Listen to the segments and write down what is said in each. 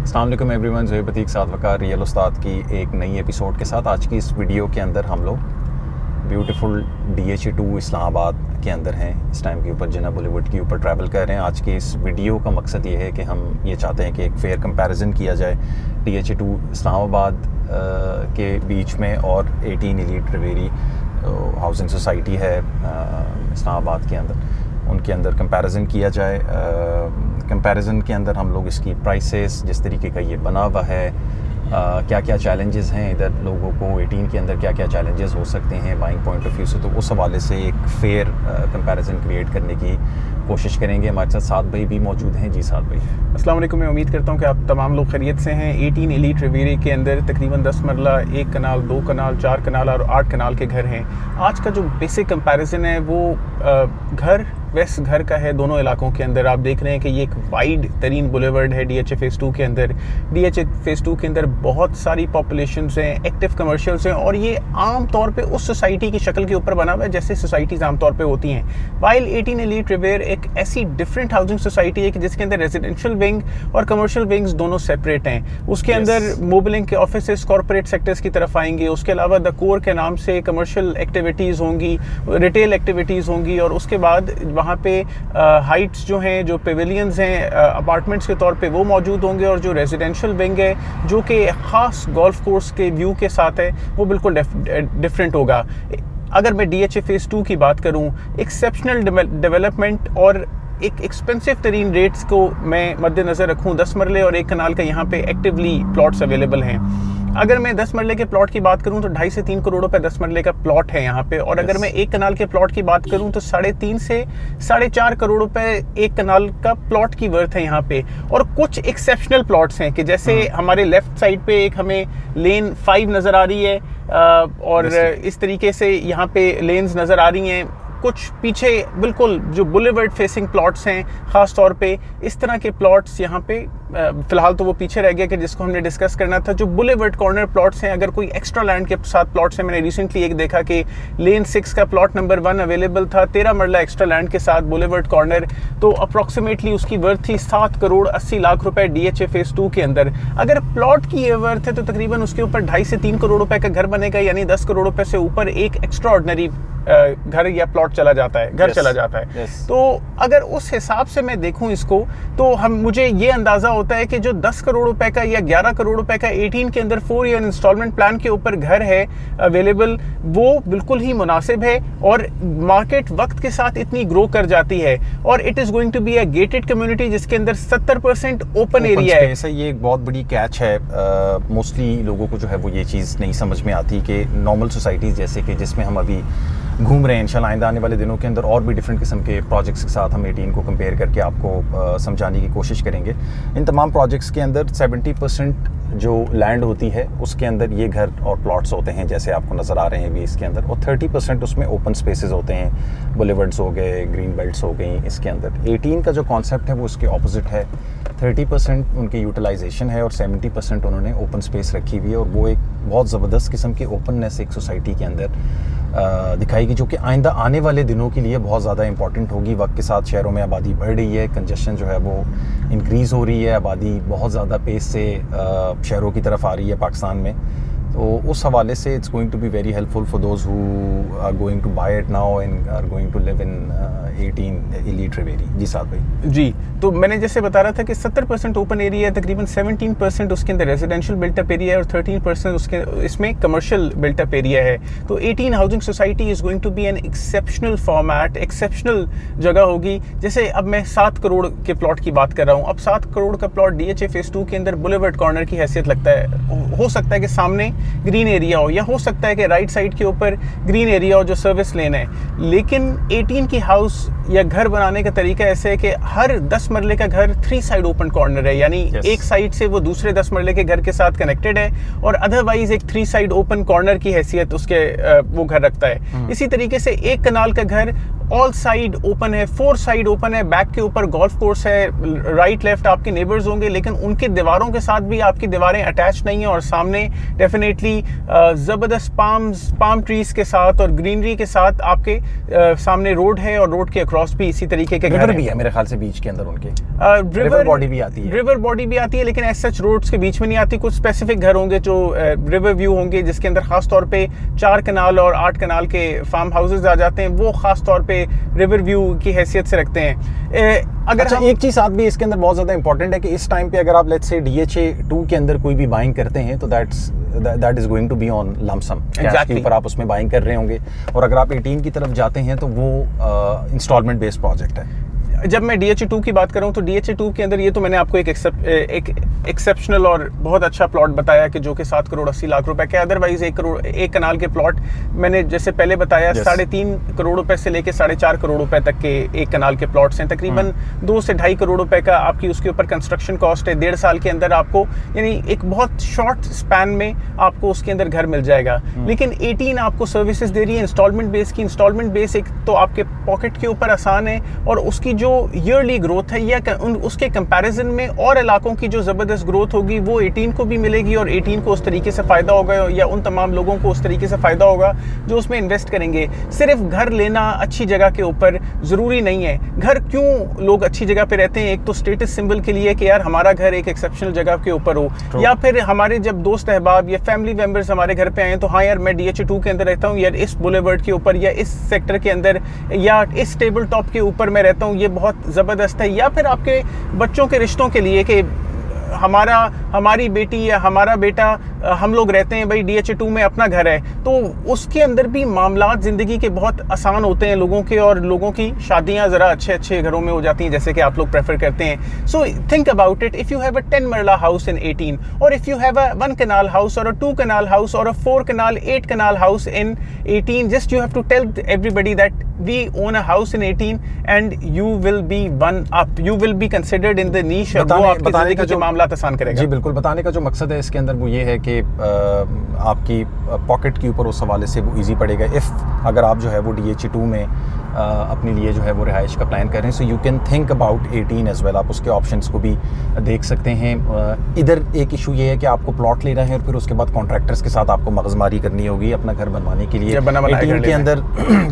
अस्सलाम वालेकुम एवरीवन, ज़ोहैब अतीक साथ वकार रियल उस्ताद की एक नई एपिसोड के साथ आज की इस वीडियो के अंदर हम लोग ब्यूटीफुल DHA2 इस्लामाबाद के अंदर हैं। इस टाइम के ऊपर जिना बॉलीवुड के ऊपर ट्रैवल कर रहे हैं। आज के इस वीडियो का मकसद ये है कि हम ये चाहते हैं कि एक फेयर कंपैरिजन किया जाए DHA2 इस्लामाबाद के बीच में और 18 एलीट रिवेरी हाउसिंग सोसाइटी है इस्लामाबाद के अंदर, उनके अंदर कंपैरिजन किया जाए। कंपैरिजन के अंदर हम लोग इसकी प्राइसेस, जिस तरीके का ये बना हुआ है, क्या क्या चैलेंजेस हैं इधर लोगों को, 18 के अंदर क्या क्या चैलेंजेस हो सकते हैं बाइंग पॉइंट ऑफ व्यू से, तो उस हवाले से एक फेयर कंपैरिजन क्रिएट करने की कोशिश करेंगे। हमारे साथ साद भाई भी मौजूद हैं। जी साद भाई, अस्सलाम वालेकुम। मैं उम्मीद करता हूं कि आप तमाम लोग खैरियत से हैं। 18 एलीट रिवेरी के अंदर तकरीबन 10 मरला, 1 कनाल, 2 कनाल, 4 कनाल और 8 कनाल के घर हैं। आज का जो बेसिक कंपैरिजन है वो घर वेस्ट घर का है। दोनों इलाकों के अंदर आप देख रहे हैं कि ये एक वाइड तरीन बुलेवर्ड है DHA फेज़ 2 के अंदर। DHA फेज़ 2 के अंदर बहुत सारी पॉपुलेशंस हैं, एक्टिव कमर्शियल्स हैं और ये आम तौर पे उस सोसाइटी की शक्ल के ऊपर बना हुआ है जैसे सोसाइटीज़ आम तौर पे होती हैं। वाइल 18 एलीट रिवेयर एक ऐसी डिफरेंट हाउसिंग सोसाइटी है कि जिसके अंदर रेजिडेंशियल विंग और कमर्शियल विंग्स दोनों सेपरेट हैं। उसके अंदर मोबिलिंग के ऑफिस कॉर्पोरेट सेक्टर्स की तरफ आएंगे। उसके अलावा द कोर के नाम से कमर्शियल एक्टिविटीज़ होंगी, रिटेल एक्टिविटीज़ होंगी और उसके बाद वहाँ पे हाइट्स जो हैं, जो पेविलियंस हैं अपार्टमेंट्स के तौर पे वो मौजूद होंगे और जो रेजिडेंशियल विंग है जो कि ख़ास गोल्फ कोर्स के व्यू के साथ है वो बिल्कुल डिफरेंट होगा। अगर मैं DHA फेज़ 2 की बात करूं, एक्सेप्शनल डेवलपमेंट और एक एक्सपेंसिव तरीन रेट्स को मैं मद्देनज़र रखूं, 10 मरले और 1 कनाल का यहाँ पे एक्टिवली प्लॉट्स अवेलेबल हैं। अगर मैं 10 मरले के प्लॉट की बात करूं तो 2.5 से 3 करोड़ रुपए 10 मरले का प्लॉट है यहाँ पे। और अगर मैं 1 कनाल के प्लॉट की बात करूं तो 3.5 से 4.5 करोड़ रुपए 1 कनाल का प्लॉट की वर्थ है यहाँ पे। और कुछ एक्सेप्शनल प्लॉट्स हैं कि जैसे हमारे लेफ्ट साइड पे एक हमें लेन 5 नज़र आ रही है और इस तरीके से यहाँ पे लेन्स नज़र आ रही हैं। कुछ पीछे बिल्कुल जो बुलेवर्ड फेसिंग प्लॉट्स हैं, ख़ास तौर पे इस तरह के प्लॉट्स यहाँ पे फ़िलहाल तो वो पीछे रह गया कि जिसको हमने डिस्कस करना था। जो बुलेवर्ड कॉर्नर प्लॉट्स हैं, अगर कोई एक्स्ट्रा लैंड के साथ प्लॉट्स हैं, मैंने रिसेंटली एक देखा कि लेन 6 का प्लॉट नंबर 1 अवेलेबल था 13 मरला एक्स्ट्रा लैंड के साथ बुलेवर्ड कॉर्नर, तो अप्रॉक्सीमेटली उसकी वर्थ थी 7 करोड़ 80 लाख रुपए DHA फेज़ 2 के अंदर। अगर प्लॉट की ये वर्थ है तो तकरीबन उसके ऊपर 2.5 से 3 करोड़ रुपए का घर बनेगा, यानी 10 करोड़ रुपए से ऊपर एक एक्स्ट्रा ऑर्डिनरी घर या प्लॉट चला जाता है, घर चला जाता है। तो अगर उस हिसाब से मैं देखूं इसको तो मुझे ये अंदाजा होता है कि जो 10 करोड़ रुपए का या 11 करोड़ रुपए का 18 के अंदर 4 ईयर इंस्टॉलमेंट प्लान के ऊपर घर है अवेलेबल, वो बिल्कुल ही मुनासिब है। और मार्केट वक्त के साथ इतनी ग्रो कर जाती है और it is going to be a gated community जिसके अंदर 70% ओपन एरिया है। ये एक बहुत बड़ी कैच है। मोस्टली लोगों को जो है वो ये चीज़ नहीं समझ में आती कि नॉर्मल सोसाइटीज़ जैसे कि जिसमें हम अभी घूम रहे हैं, इंशाल्लाह आइंदा आने वाले दिनों के अंदर और भी डिफरेंट किस्म के प्रोजेक्ट्स के साथ हम 18 को कंपेयर करके आपको समझाने की कोशिश करेंगे। इन तमाम प्रोजेक्ट्स के अंदर 70% जो लैंड होती है उसके अंदर ये घर और प्लॉट्स होते हैं जैसे आपको नज़र आ रहे हैं भी इसके अंदर, और 30% उसमें ओपन स्पेसेस होते हैं, बुलेवर्ड्स हो गए, ग्रीन बेल्ट्स हो गई इसके अंदर। 18 का जो कॉन्सेप्ट है वो उसके ऑपोजिट है। 30% उनकी यूटिलाइजेशन है और 70% उन्होंने ओपन स्पेस रखी हुई है और वो एक बहुत ज़बरदस्त किस्म की ओपननेस एक सोसाइटी के अंदर दिखाएगी जो कि आइंदा आने वाले दिनों के लिए बहुत ज़्यादा इंपॉर्टेंट होगी। वक्त के साथ शहरों में आबादी बढ़ रही है, कंजेशन जो है वो इंक्रीज़ हो रही है, आबादी बहुत ज़्यादा पेस से शहरों की तरफ आ रही है पाकिस्तान में। तो उस हवाले से it's going to be very helpful for those who are going to buy it now and are going to live in 18 Elite Riviera. जी साहब भाई। जी, तो मैंने जैसे बता रहा था कि 70% ओपन एरिया है, तकरीबन 17% उसके अंदर रेजिडेंशियल बिल्टअप एरिया है और 13% उसके इसमें कमर्शियल बिल्टअप एरिया है। तो 18 housing society is going to be an exceptional format, exceptional जगह होगी। जैसे अब मैं 7 करोड़ के प्लॉट की बात कर रहा हूँ। अब 7 करोड़ का प्लॉट DHA फेज़ 2 के अंदर बुलेवर्ड कॉर्नर की हैसियत लगता है। हो सकता है कि सामने ग्रीन एरिया हो या हो सकता है कि राइट साइड के ऊपर ग्रीन एरिया हो जो सर्विस लेन है, लेकिन 18 की हाउस या घर बनाने का तरीका ऐसे है कि हर 10 मरले का घर 3 साइड ओपन कॉर्नर है, यानी एक साइड से वो दूसरे 10 मरले के घर के साथ कनेक्टेड है और अदरवाइज एक 3 साइड ओपन कॉर्नर की हैसियत उसके वो घर रखता है। इसी तरीके से 1 कनाल का घर ऑल साइड ओपन है, 4 साइड ओपन है, बैक के ऊपर गोल्फ कोर्स है, राइट लेफ्ट आपके नेबर्स होंगे, लेकिन उनकी दीवारों के साथ भी आपकी दीवारें अटैच नहीं है और सामने डेफिनेटली ज़बरदस्त पाम ट्रीज के साथ और ग्रीनरी के साथ आपके सामने रोड है और रोड के क्रॉस भी इसी तरीके के घर भी है मेरे ख्याल से बीच के अंदर उनके, रिवर बॉडी भी आती है, रिवर बॉडी भी आती है, लेकिन एज सच रोड्स के बीच में नहीं आती। कुछ स्पेसिफिक घर होंगे जो रिवर व्यू होंगे, जिसके अंदर खास तौर पे 4 कनाल और 8 कनाल के फार्म हाउसेज आ जाते हैं, वो खास तौर पे रिवर व्यू की हैसियत से रखते हैं। अगर अच्छा, एक चीज़ साथ भी इसके अंदर बहुत ज़्यादा इंपॉर्टेंट है कि इस टाइम पे अगर आप लेट्स से DHA 2 के अंदर कोई भी बाइंग करते हैं तो that is going to be on lump sum cash के ऊपर आप उसमें बाइंग कर रहे होंगे, और अगर आप 18 की तरफ जाते हैं तो वो इंस्टॉलमेंट बेस्ड प्रोजेक्ट है। जब मैं DHA 2 की बात कर रहा हूँ तो DHA 2 के अंदर ये तो मैंने आपको एक एक्सेप्शनल और बहुत अच्छा प्लॉट बताया कि जो कि 7 करोड़ 80 लाख रुपए के, अदरवाइज 1 कनाल के प्लॉट मैंने जैसे पहले बताया 3.5 करोड़ रुपए से लेके 4.5 करोड़ रुपए तक के 1 कनाल के प्लॉट्स हैं। तकरीबन 2 से 2.5 करोड़ रुपए का आपकी उसके ऊपर कंस्ट्रक्शन कॉस्ट है। 1.5 साल के अंदर आपको, यानी एक बहुत शॉर्ट स्पैन में आपको उसके अंदर घर मिल जाएगा। लेकिन 18 आपको सर्विसेज दे रही है इंस्टॉलमेंट बेस की। इंस्टॉलमेंट बेस एक तो आपके पॉकेट के ऊपर आसान है, और उसकी जो ईयरली ग्रोथ है या उसके कंपैरिजन में और इलाकों की जो ज़बरदस्त ग्रोथ होगी वो 18 को भी मिलेगी, और 18 को उस तरीके से फ़ायदा होगा, या उन तमाम लोगों को उस तरीके से फ़ायदा होगा जो उसमें इन्वेस्ट करेंगे। सिर्फ घर लेना अच्छी जगह के ऊपर ज़रूरी नहीं है। घर क्यों लोग अच्छी जगह पे रहते हैं? एक तो स्टेटस सिंबल के लिए कि यार हमारा घर एक एक्सेप्शनल जगह के ऊपर हो, या फिर हमारे जब दोस्त अहबाब या फैमिली मेम्बर्स हमारे घर पे आए तो हाँ यार मैं DHA 2 के अंदर रहता हूँ, यार इस बुलेवर्ड के ऊपर या इस सेक्टर के अंदर या इस टेबल टॉप के ऊपर मैं रहता हूँ, ये बहुत ज़बरदस्त है। या फिर आपके बच्चों के रिश्तों के लिए कि हमारी बेटी या हमारा बेटा, हम लोग रहते हैं भाई DHA 2 में अपना घर है, तो उसके अंदर भी मामलात ज़िंदगी के बहुत आसान होते हैं लोगों के, और लोगों की शादियां ज़रा अच्छे घरों में हो जाती हैं जैसे कि आप लोग प्रेफर करते हैं। So think about it, if you have a 10 marla house in 18, और if you have a 1 kanal house और अ 2 कनाल हाउस और a 4 kanal 8 kanal house in 18, just you have to tell everybody that we own a house in 18 and you will be one up, you will be considered in the niche, और वो आपकी ज़िंदगी का जो मामला आसान करेगा। जी बिल्कुल, बताने का जो मकसद है इसके अंदर वो ये है कि आपकी पॉकेट के ऊपर उस हवाले से वो इजी पड़ेगा। अगर आप जो है वो DHA 2 में अपने लिए जो है वो रिहाइश का प्लान कर रहे हैं, so you can think about 18 as well. आप उसके ऑप्शंस को भी देख सकते हैं। इधर एक इशू ये है कि आपको प्लॉट लेना है और फिर उसके बाद कॉन्ट्रैक्टर्स के साथ आपको मगजमारी करनी होगी अपना घर बनवाने के लिए। 18 के अंदर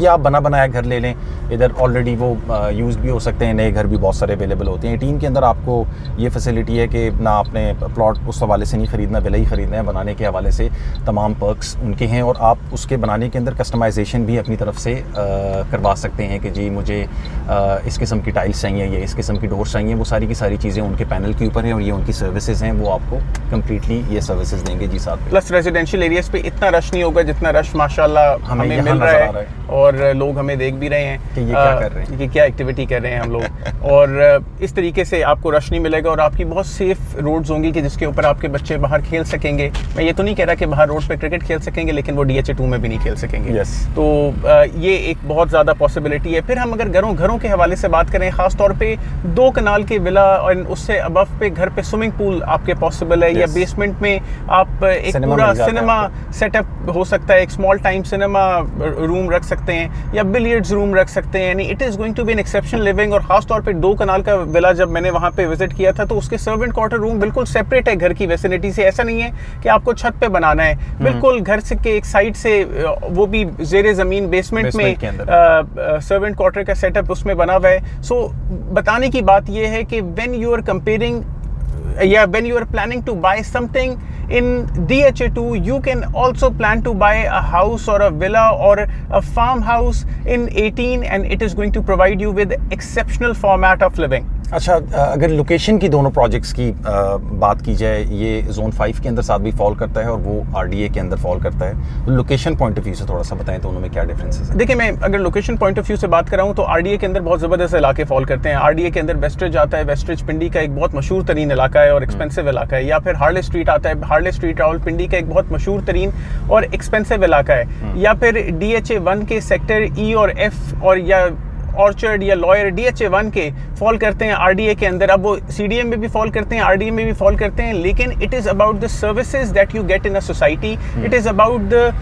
या आप बना बनाया घर ले लें, इधर ऑलरेडी वो यूज़ भी हो सकते हैं, नए घर भी बहुत सारे अवेलेबल होते हैं। 18 के अंदर आपको ये फैसिलिटी है कि ना आपने प्लॉट उस हवाले से नहीं ख़रीदना, विला ही ख़रीदना है। बनाने के हवाले से तमाम पर्क्स उनके हैं, और आप उसके बनाने के अंदर कस्टमाइजेशन भी अपनी तरफ से करवा सकते हैं कि जी मुझे इस किस्म की टाइल्स चाहिए या इस किस्म की डोर्स चाहिए। वो सारी की सारी चीज़ें उनके पैनल के ऊपर हैं, और ये उनकी सर्विसेज हैं, वो आपको कम्प्लीटली ये सर्विसेज देंगे जी साथ में। प्लस रेजिडेंशियल एरियाज पे इतना रश नहीं होगा जितना रश माशाल्लाह हमें मिल रहा है, और लोग हमें देख भी रहे हैं कि ये क्या कर रहे हैं, कि क्या एक्टिविटी कर रहे हैं हम लोग। और इस तरीके से आपको रश नहीं मिलेगा, और आपकी बहुत सेफ रोड्स होंगी कि जिसके ऊपर आपके बच्चे बाहर खेल सकेंगे। मैं ये तो नहीं कह रहा कि बाहर रोड पे क्रिकेट खेल सकेंगे, लेकिन वो DHA 2 में भी नहीं खेल सकेंगे। तो ये एक बहुत ज़्यादा पॉसिबिलिटी है। फिर हम अगर घरों के हवाले से बात करें, ख़ास तौर पे 2 कनाल के विला और उससे अबव पे घर पे स्विमिंग पूल आपके पॉसिबल है, या बेसमेंट में आप एक पूरा सिनेमा सेटअप हो सकता है, एक स्मॉल टाइम सिनेमा रूम रख सकते हैं, या बिलियर्ड्स रूम रख सकते हैं। यानी it is going to be an exceptional living. और ख़ास तौर पे 2 कनाल का विला जब मैंने वहाँ पे विजिट किया था तो उसके सर्वेंट क्वार्टर रूम बिल्कुल सेपरेट है घर की वेसिनिटी से। ऐसा नहीं है कि आपको छत पे बनाना है, बिल्कुल घर से के एक साइड से, वो भी ज़ेरे ज़मीन बेसमेंट में सर्वेंट क्वार्टर का सेटअप उसमें बना हुआ है। सो बताने की बात यह है कि व्हेन यू आर कंपेयरिंग या when you are planning to buy something in DHA 2, you can also plan to buy a house or a villa or a farmhouse in 18, and it is going to provide you with exceptional format of living. अच्छा, अगर location की दोनों projects की बात की जाए, ये zone 5 के अंदर साथ भी फॉल करता है और वो RDA के अंदर फॉल करता है। तो लोकेशन पॉइंट ऑफ व्यू से थोड़ा सा बताएं दोनों में क्या डिफरेंसेस है। देखिए, मैं अगर लोकेशन पॉइंट ऑफ व्यू से बात कर रहा हूँ तो RDA के अंदर बहुत ज़बरदस्त इलाके फॉल करते हैं। RDA के अंदर वेस्टरिज आता है, वेस्टरिज पिंडी का एक बहुत मशहूर तरीन इलाका है और एक्सपेंसिव इलाका है। या फिर हार्ले स्ट्रीट आता है, हार्ले स्ट्रीट रावलपिंडी का एक बहुत मशहूर तरीन और एक्सपेंसिव इलाका है। या फिर DHA 1 के सेक्टर E और F और या ऑर्चर्ड या लॉयर DHA 1 के फॉल करते हैं RDA के अंदर। अब वो CDM में भी फॉल करते हैं, RDA में भी फॉल करते हैं, लेकिन it is about the services that you get in a society, it is about the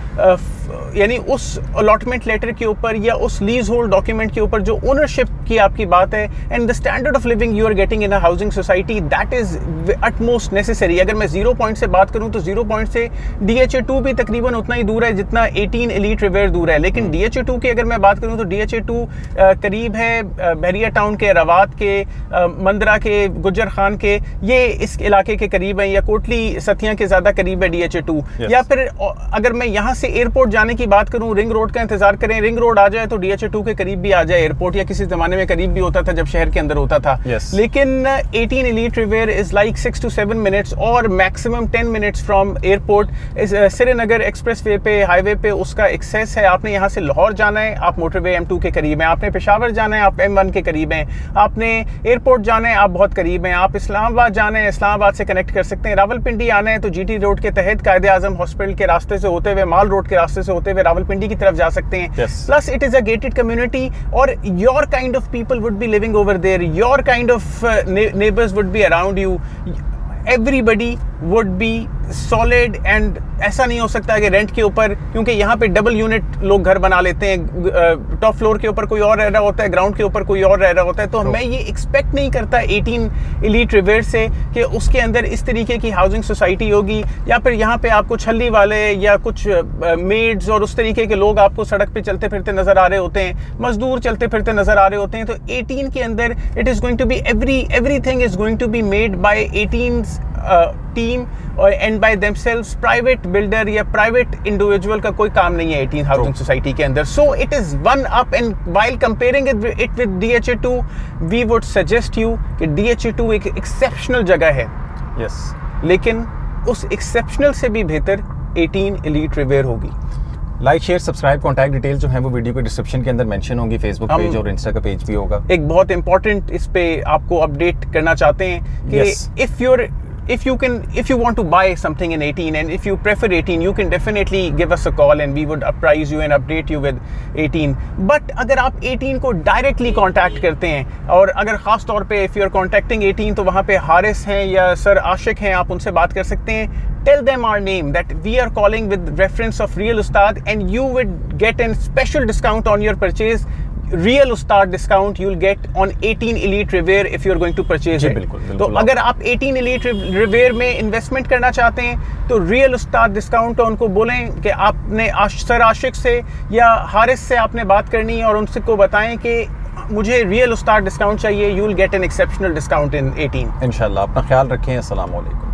यानी उस अलॉटमेंट लेटर के ऊपर या उस लीज होल्ड डॉक्यूमेंट के ऊपर जो ओनरशिप की आपकी बात है, and the standard of living you are getting in a housing society, that is utmost necessary. अगर मैं 0 पॉइंट से बात करूं तो 0 पॉइंट से DHA2 भी तकरीबन उतना ही दूर है जितना 18 एलीट रिवेयर दूर है। लेकिन DHA2 की अगर मैं बात करूं तो DHA2 करीब है बहरिया टाउन के, रवात के, मंदरा के, गुज्जर खान के, ये इस इलाके के करीब है, या कोटली सथिया के ज़्यादा करीब है DHA2। या फिर अगर मैं यहाँ से एयरपोर्ट जाने की बात करूँ, रिंग रोड का इंतजार करें, रिंग रोड आ जाए तो DHA2 के करीब भी आ जाए एयरपोर्ट, या किसी ज़माने में करीब भी होता था जब शहर के अंदर होता था। लेकिन 18 Elite Riviera is like 6 to 7 minutes और maximum 10 minutes from airport. Srinagar express way पे, हाईवे पे उसका एक्सेस है। आपने यहाँ से लाहौर जाना है, आप मोटरवे M2 के करीब हैं। आपने पेशावर जाना है, आप M1 के करीब हैं। आपने एयरपोर्ट जाना है, आप बहुत करीब हैं। आप इस्लामाबाद जाना है, इस्लामाबाद से कनेक्ट कर सकते हैं। रावलपिंडी आना है तो GT रोड के तहत कायदे आजम हॉस्पिटल के रास्ते से होते हुए, माल रोड के रास्ते से होते हुए रावलपिंडी की तरफ जा सकते हैं। Plus it is a gated community और your kind of people would be living over there, your kind of neighbours would be around you, everybody would be solid. And ऐसा नहीं हो सकता कि रेंट के ऊपर, क्योंकि यहाँ पे डबल यूनिट लोग घर बना लेते हैं, टॉप फ्लोर के ऊपर कोई और रह रहा होता है, ग्राउंड के ऊपर कोई और रह रहा होता है। तो मैं ये एक्सपेक्ट नहीं करता 18 एलीट रिवेयर से कि उसके अंदर इस तरीके की हाउसिंग सोसाइटी होगी, या फिर यहाँ पे आपको छल्ली वाले या कुछ मेड्स और उस तरीके के लोग आपको सड़क पे चलते फिरते नजर आ रहे होते हैं, मजदूर चलते फिरते नजर आ रहे होते हैं। तो 18 के अंदर it is going to be everything is going to be made by 18 team और and by themselves. Private builder या प्राइवेट इंडिविजुअल का कोई काम नहीं है 18 हाउसिंग सोसाइटी के अंदर। So it is one up, and while comparing it with DHA2 we would suggest you कि DHA2 एक एक्सेप्शनल जगह है, लेकिन उस एक्सेप्शनल से भी बेहतर 18 एलीट रिवेयर होगी। Like, share, subscribe, contact detail जो है वो वीडियो के डिस्क्रिप्शन के अंदर मेंशन होंगी। फेसबुक पेज और इंस्टा का पेज भी होगा। एक बहुत इंपॉर्टेंट इस पे आपको अपडेट करना चाहते हैं कि if you want to buy something in 18 and if you prefer 18, you can definitely give us a call and we would appraise you and update you with 18. But अगर आप 18 को डायरेक्टली कांटेक्ट करते हैं, और अगर खास तौर पे if you are contacting 18 तो वहाँ पे हारिस हैं या सर आशिक हैं, आप उनसे बात कर सकते हैं। Tell them our name, that we are calling with reference of Real Ustad, and you would get a special discount on your purchase. Real Ustad discount you'll get on 18 Elite Riviere if you're going to purchase it. तो अगर आप 18 Elite Riviere में investment करना चाहते हैं तो Real Ustad discount, उनको बोलें कि आपने सर आशिक से या हारिस से आपने बात करनी है और उनसे को बताएं कि मुझे Real Ustad discount चाहिए। You'll get an exceptional discount in 18. इंशाल्लाह। अपना ख्याल रखें। अस्सलाम वालेकुम।